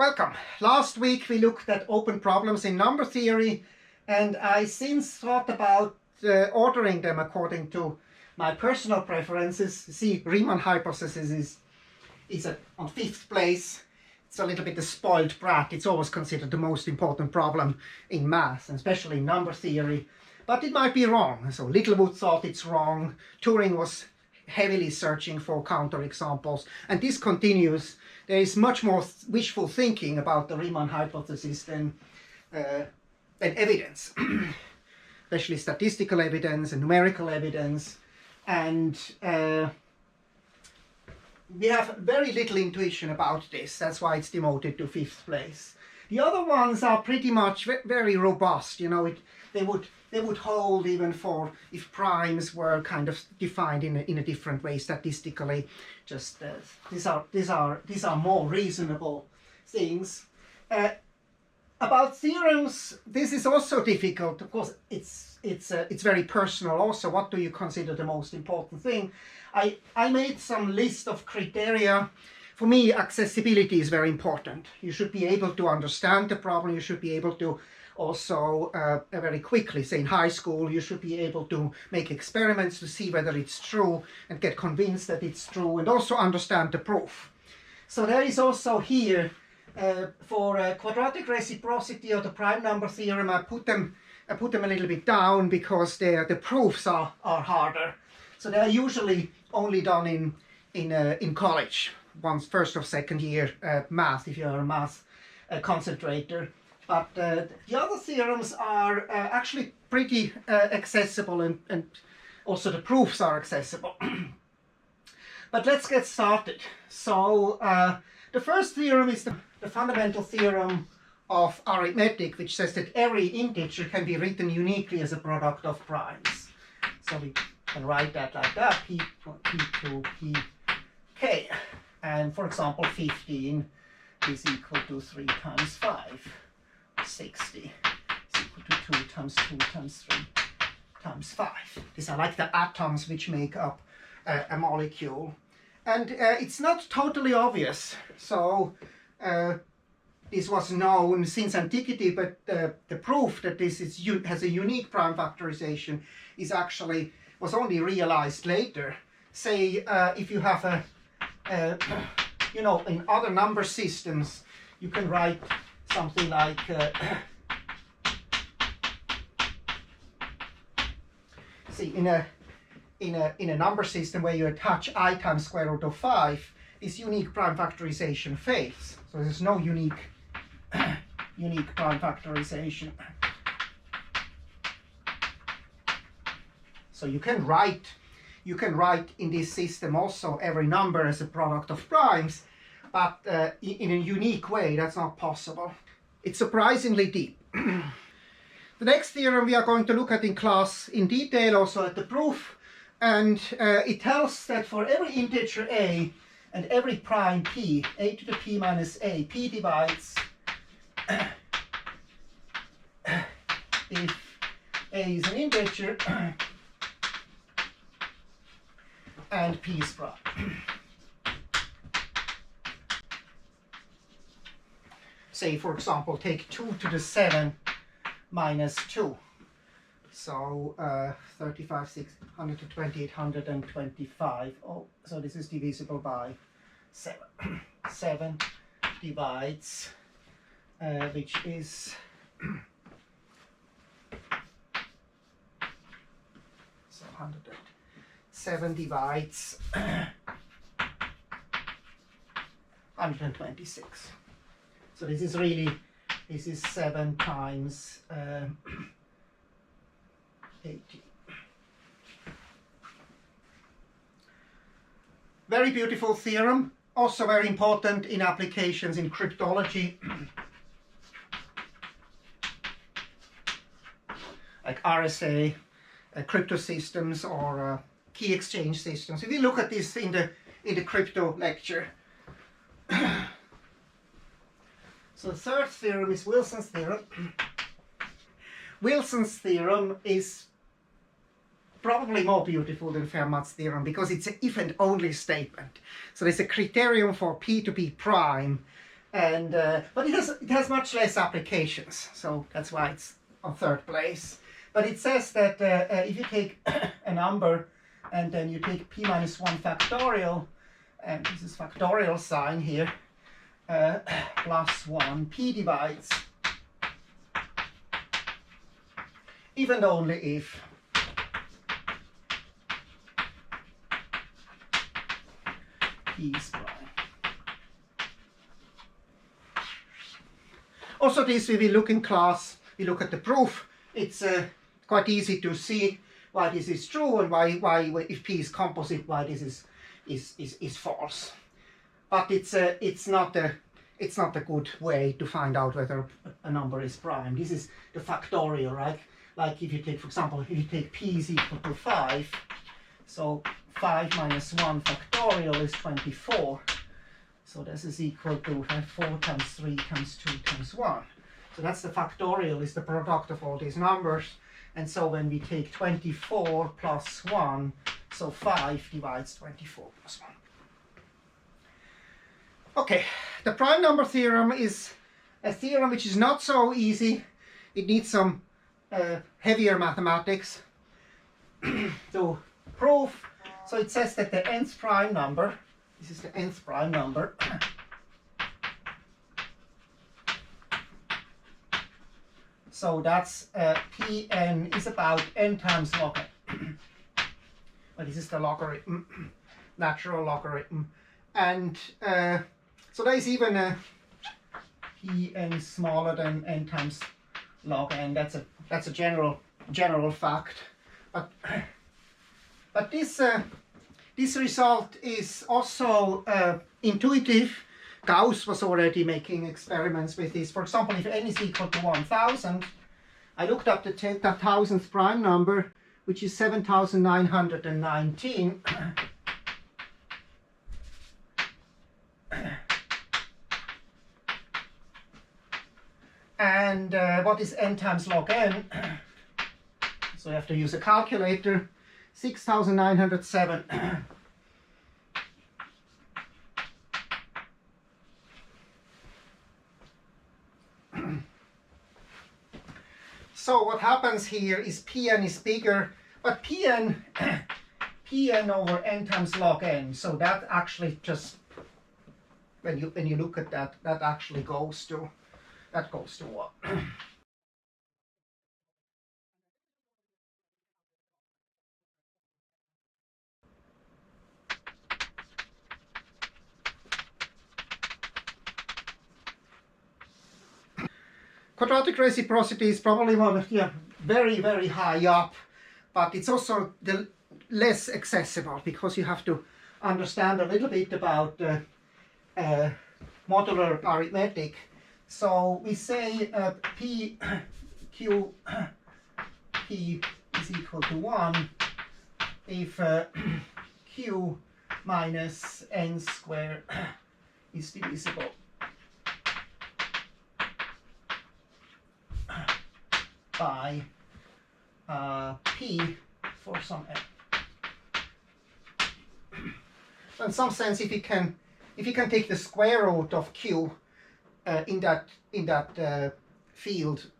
Welcome. Last week we looked at open problems in number theory, and I since thought about ordering them according to my personal preferences. See, Riemann hypothesis is on 5th place. It's a little bit a spoiled brat. It's always considered the most important problem in math, and especially in number theory. But it might be wrong. So Littlewood thought it's wrong. Turing was heavily searching for counterexamples, and this continues. There is much more wishful thinking about the Riemann hypothesis than evidence, especially statistical evidence and numerical evidence, and we have very little intuition about this. That's why it's demoted to 5th place. The other ones are pretty much very robust. You know, they would hold even for if primes were kind of defined in a different way statistically. Just these are more reasonable things. About theorems, this is also difficult. Of course, it's very personal. Also, what do you consider the most important thing? I made some list of criteria. For me, accessibility is very important. You should be able to understand the problem. You should be able to also very quickly, say in high school, you should be able to make experiments to see whether it's true and get convinced that it's true, and also understand the proof. So there is also here for quadratic reciprocity or the prime number theorem, I put them a little bit down because the proofs are harder. So they are usually only done in college, first or second year math, if you are a math concentrator. But the other theorems are actually pretty accessible, and also the proofs are accessible. But let's get started. So the first theorem is the fundamental theorem of arithmetic, which says that every integer can be written uniquely as a product of primes. So we can write that like that, p2, pk. And for example, 15 is equal to 3 times 5. 60 is equal to 2 times 2 times 3 times 5. These are like the atoms which make up a molecule. And it's not totally obvious. So this was known since antiquity, but the proof that this has a unique prime factorization was only realized later. Say if you have in other number systems, you can write something like see in a number system where you attach I times square root of 5, this unique prime factorization fails. So there's no unique prime factorization. So you can write in this system also every number as a product of primes, but in a unique way, that's not possible. It's surprisingly deep. The next theorem we are going to look at in class in detail, also at the proof, and it tells that for every integer a and every prime p, a to the p minus a, p divides if a is an integer and p is prime. Say, for example, take 2 to the 7 minus 2. So 35, 600 to 2825. Oh, so this is divisible by 7. 7 divides, which is so 107 divides 126. So this is 7 times 80. Very beautiful theorem, also very important in applications in cryptology, like RSA, crypto systems, or key exchange systems. If you look at this in the crypto lecture. So the third theorem is Wilson's theorem. Wilson's theorem is probably more beautiful than Fermat's theorem because it's an if and only statement. So there's a criterion for p to be prime And but it has much less applications, so that's why it's on third place. But it says that if you take a number and then you take p minus 1 factorial, and this is factorial sign here, plus 1, p divides, if and only if p is prime. Also this we will look in class, we look at the proof. It's quite easy to see why this is true and why if p is composite, why this is false. But it's not a good way to find out whether a number is prime. This is the factorial, right? Like if you take, for example, if you take p is equal to 5, so 5 minus 1 factorial is 24. So this is equal to 4 times 3 times 2 times 1. So that's the factorial, is the product of all these numbers. And so when we take 24 plus 1, so 5 divides 24 plus 1. Okay, the prime number theorem is a theorem which is not so easy. It needs some heavier mathematics to prove. So it says that the nth prime number, this is the nth prime number, so that's Pn is about n times log n. Well, this is the logarithm, natural logarithm. And so there is even a Pn smaller than n times log n. That's a general fact. But this result is also intuitive. Gauss was already making experiments with this. For example, if n is equal to 1000, I looked up the 1000th prime number, which is 7919. And what is n times log n? So you have to use a calculator. 6907. So what happens here is Pn is bigger, but Pn over n times log n. So that actually just, when you look at that, that actually goes to what? Quadratic reciprocity is probably one of very, very high up, but it's also the less accessible because you have to understand a little bit about modular arithmetic. So we say p is equal to 1 if q minus n squared is divisible by p for some n. So in some sense, if you can take the square root of q in that field,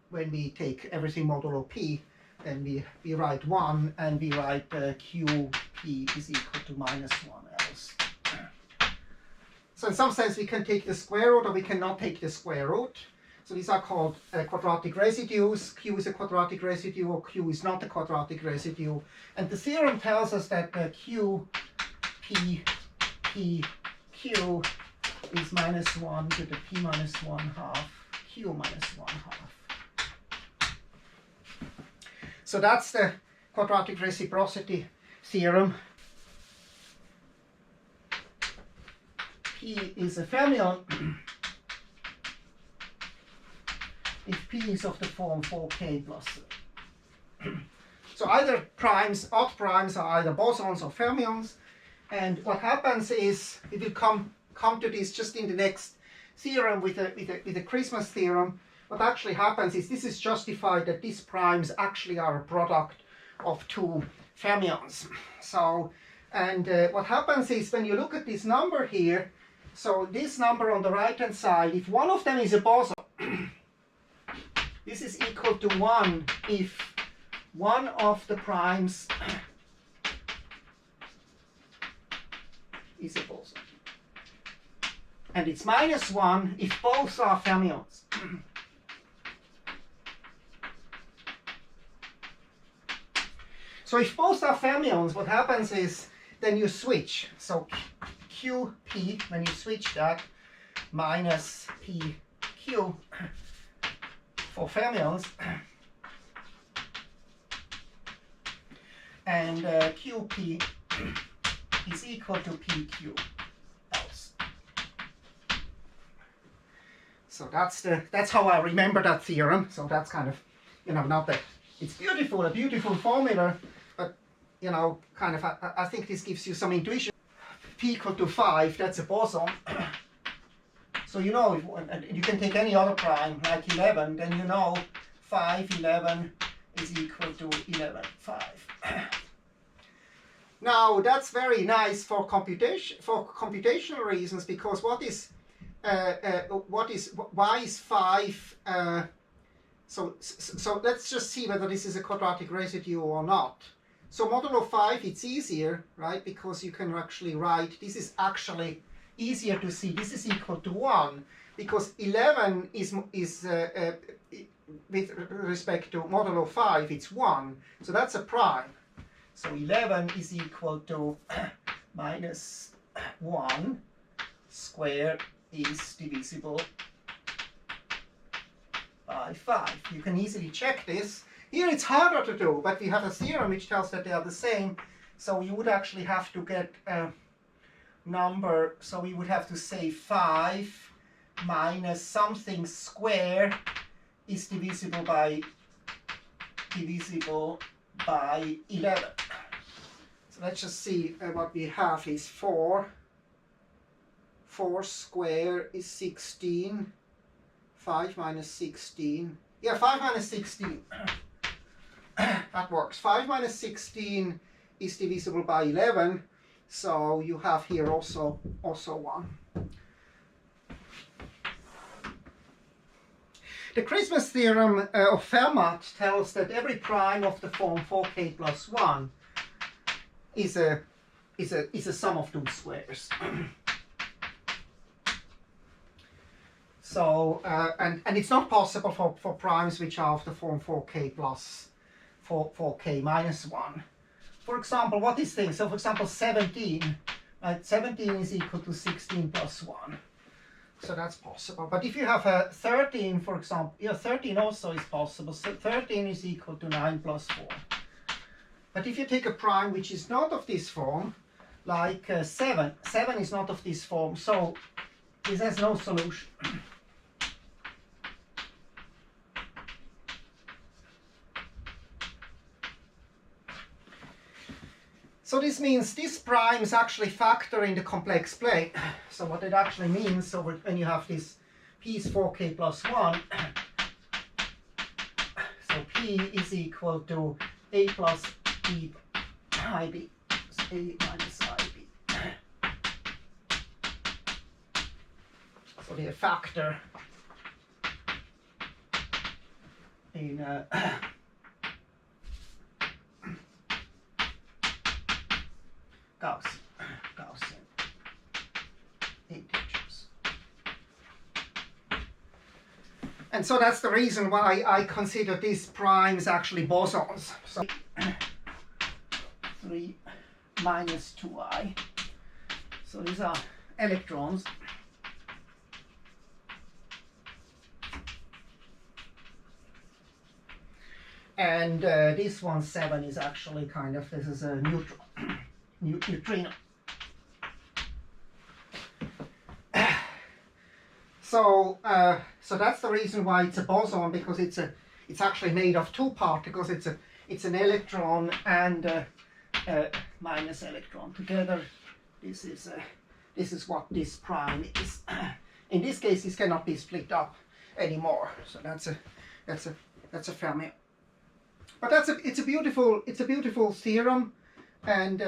when we take everything modulo p, then we write 1 and we write qp is equal to minus 1 else. So in some sense, we can take the square root or we cannot take the square root. So these are called quadratic residues. Q is a quadratic residue or Q is not a quadratic residue. And the theorem tells us that Q, P, P, Q is minus 1 to the P minus 1 half, Q minus 1 half. So that's the quadratic reciprocity theorem. P is a fermion if P is of the form 4k plus. So either primes, odd primes, are either bosons or fermions. And what happens is, we will come to this just in the next theorem with the Christmas theorem. What actually happens is this is justified that these primes actually are a product of two fermions. So, and what happens is when you look at this number here, So this number on the right hand side, if one of them is a boson, this is equal to 1 if one of the primes is a boson. And it's -1 if both are fermions. So if both are fermions, what happens is then you switch. So QP, when you switch that, minus PQ for fermions, and QP is equal to PQ else. So that's how I remember that theorem. So that's kind of, not that it's beautiful, a beautiful formula, but kind of I think this gives you some intuition. P equal to 5, that's a boson. So and you can take any other prime, like 11, then 5, 11 is equal to 11, 5. Now that's very nice for computational reasons, because why is 5? So let's just see whether this is a quadratic residue or not. So modulo 5, it's easier, right? Because you can actually write, this is actually easier to see. This is equal to 1, because 11 is with respect to modulo 5, it's 1. So that's a prime. So 11 is equal to -1 square is divisible by 5. You can easily check this. Here it's harder to do, but we have a theorem which tells that they are the same. So you would actually have to get a number. So we would have to say 5 minus something square is divisible by 11. So let's just see what we have is 4. 4 square is 16. 5 minus 16. Yeah, 5 minus 16. That works. 5 minus 16 is divisible by 11. So you have here also 1. The Christmas theorem of Fermat tells that every prime of the form 4k plus 1 is a sum of two squares. So and it's not possible for primes which are of the form 4k plus 4k minus 1. For example, what is this? So for example 17, right? 17 is equal to 16 plus 1. So that's possible. But if you have a 13, for example, 13 also is possible. So 13 is equal to 9 plus 4. But if you take a prime which is not of this form, like 7 is not of this form, so this has no solution. So this means these primes actually factor in the complex plane. So what it actually means, so when you have this P is 4k plus 1, so P is equal to A plus B IB, so A minus IB. So they factor in Gaussian integers. And so that's the reason why I consider these primes actually bosons. So 3 minus 2i. So these are electrons. And this one 7 is actually kind of, this is a neutron. Neutrino. So that's the reason why it's a boson, because it's actually made of two particles. It's an electron and a minus electron together. This is what this prime is. In this case, this cannot be split up anymore. So that's a Fermat. But it's a beautiful theorem. And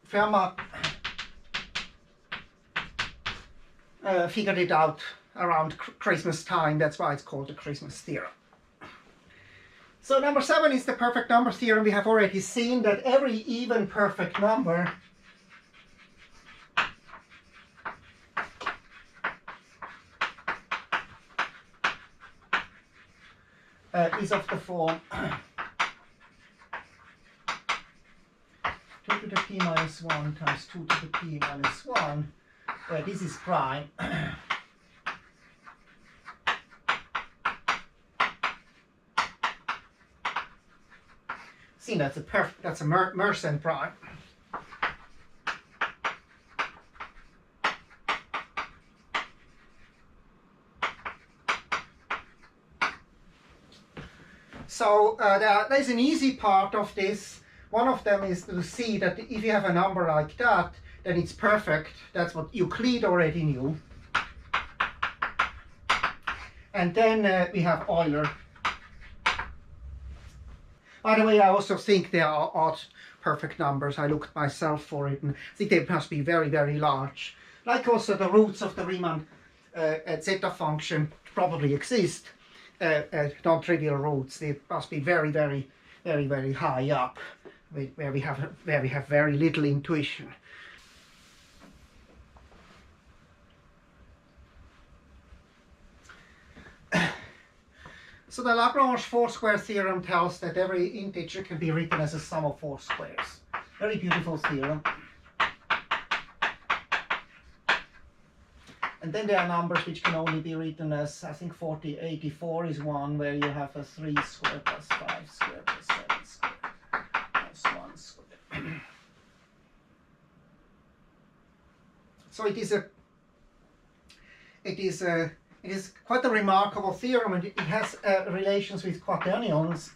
Fermat figured it out around Christmas time. That's why it's called the Christmas theorem. So number 7 is the perfect number theorem. We have already seen that every even perfect number is of the form 2 to the p minus 1 times 2 to the p minus 1, where this is prime. See, that's a Mersenne prime. So there's an easy part of this. One of them is to see that if you have a number like that, then it's perfect. That's what Euclid already knew. And then we have Euler. By the way, I also think there are odd perfect numbers. I looked myself for it and I think they must be very, very large. Like also the roots of the Riemann zeta function probably exist. Non-trivial roots. They must be very, very, very, very high up, where we have very little intuition. So the Lagrange Foursquare theorem tells that every integer can be written as a sum of 4 squares. Very beautiful theorem. And then there are numbers which can only be written as, I think 84 is one, where you have a 3 squared plus 5 squared plus 7 squared plus 1 squared. So it is quite a remarkable theorem, and it has relations with quaternions.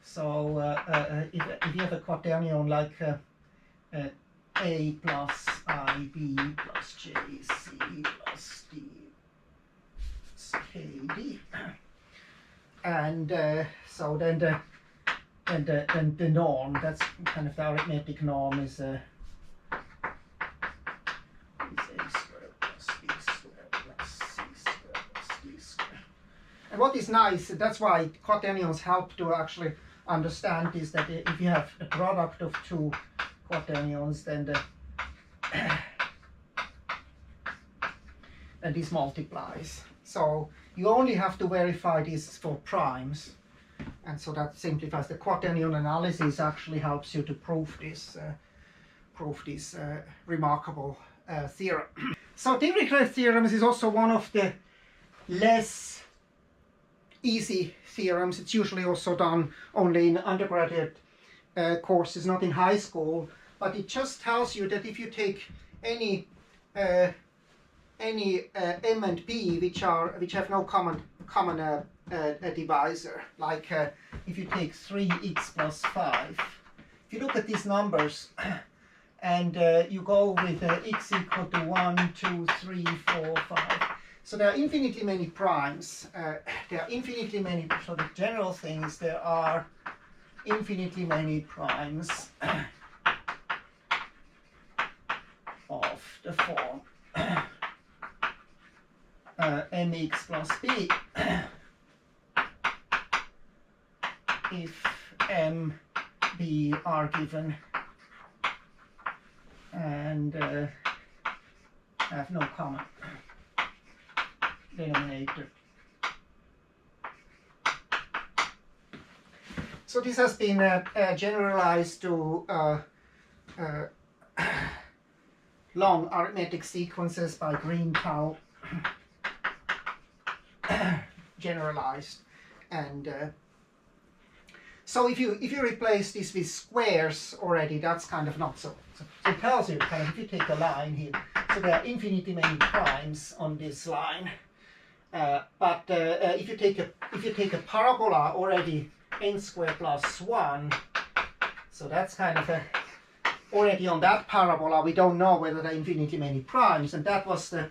So if you have a quaternion like A plus IB plus JC plus D KD, and so then the norm, that's kind of the arithmetic norm, is A squared plus B squared plus C squared plus D squared. And what is nice, that's why quaternions help to actually understand, is that if you have a product of two quaternions, then and this multiplies. So you only have to verify this for primes, and so that simplifies. The quaternion analysis actually helps you to prove this remarkable theorem. So Dirichlets theorems is also one of the less easy theorems. It's usually also done only in undergraduate courses, not in high school. But it just tells you that if you take any m and p which have no common divisor, like if you take 3x plus 5, if you look at these numbers and you go with x equal to 1, 2, 3, 4, 5. So there are infinitely many primes. There are infinitely many. So the general thing is there are infinitely many primes of the form mx plus b if m, b are given and have no common denominator. So this has been generalized to long arithmetic sequences by Green-Tao, generalized, and so if you replace this with squares already, that's kind of not so. So it tells you kind of, if you take a line here, so there are infinitely many primes on this line, but if you take a parabola already n squared plus 1, so that's kind of a, already on that parabola we don't know whether there are infinitely many primes, and that was the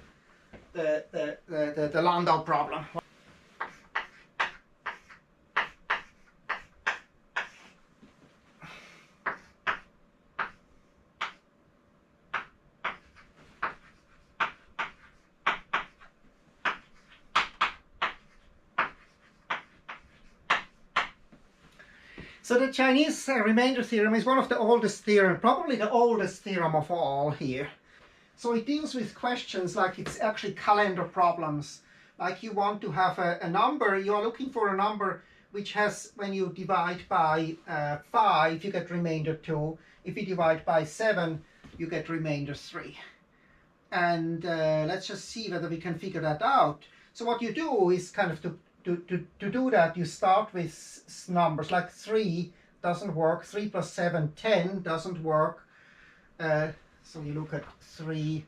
Landau problem. So the Chinese remainder theorem is one of the oldest theorems, probably the oldest theorem of all here. So it deals with questions like it's actually calendar problems. Like you want to have a number, you are looking for a number which has, when you divide by 5, you get remainder 2. If you divide by 7, you get remainder 3. And let's just see whether we can figure that out. So what you do is kind of to do that, you start with numbers like 3 doesn't work, 3 plus 7, 10 doesn't work. So you look at 3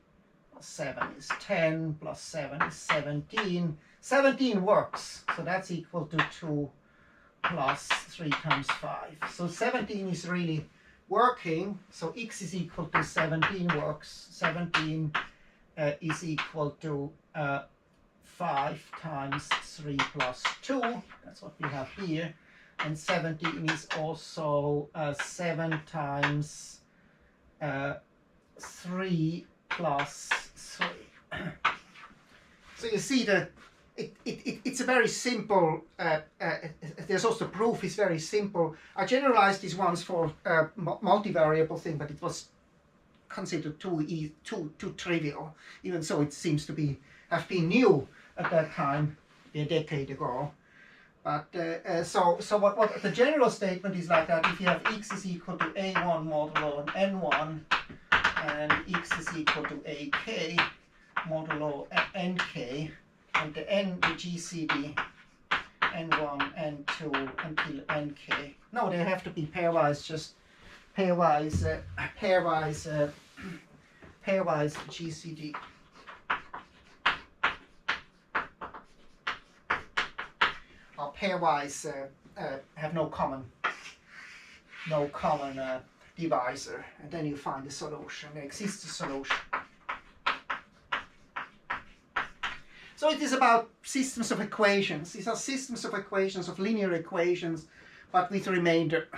plus 7 is 10, plus 7 is 17. 17 works, so that's equal to 2 plus 3 times 5. So 17 is really working, so x is equal to 17 works. 17 is equal to 5 times 3 plus 2, that's what we have here. And 17 is also 7 times 3 plus 3. So you see that it's a very simple, there's also proof is very simple. I generalized this once for multivariable thing, but it was considered too trivial. Even so, it seems to have been new at that time, a decade ago. But so what the general statement is like that: if you have x is equal to a1 modulo n1, and x is equal to ak modulo nk, and the n, the GCD n1, n2 until nk. No, they have to be pairwise, just pairwise GCD. Or pairwise have no common divisor, and then you find the solution. There exists a solution. So it is about systems of equations. These are systems of equations, of linear equations, but with remainder.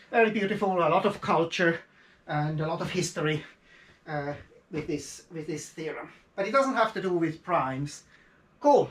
Very beautiful, a lot of culture and a lot of history with this theorem. But it doesn't have to do with primes. Cool.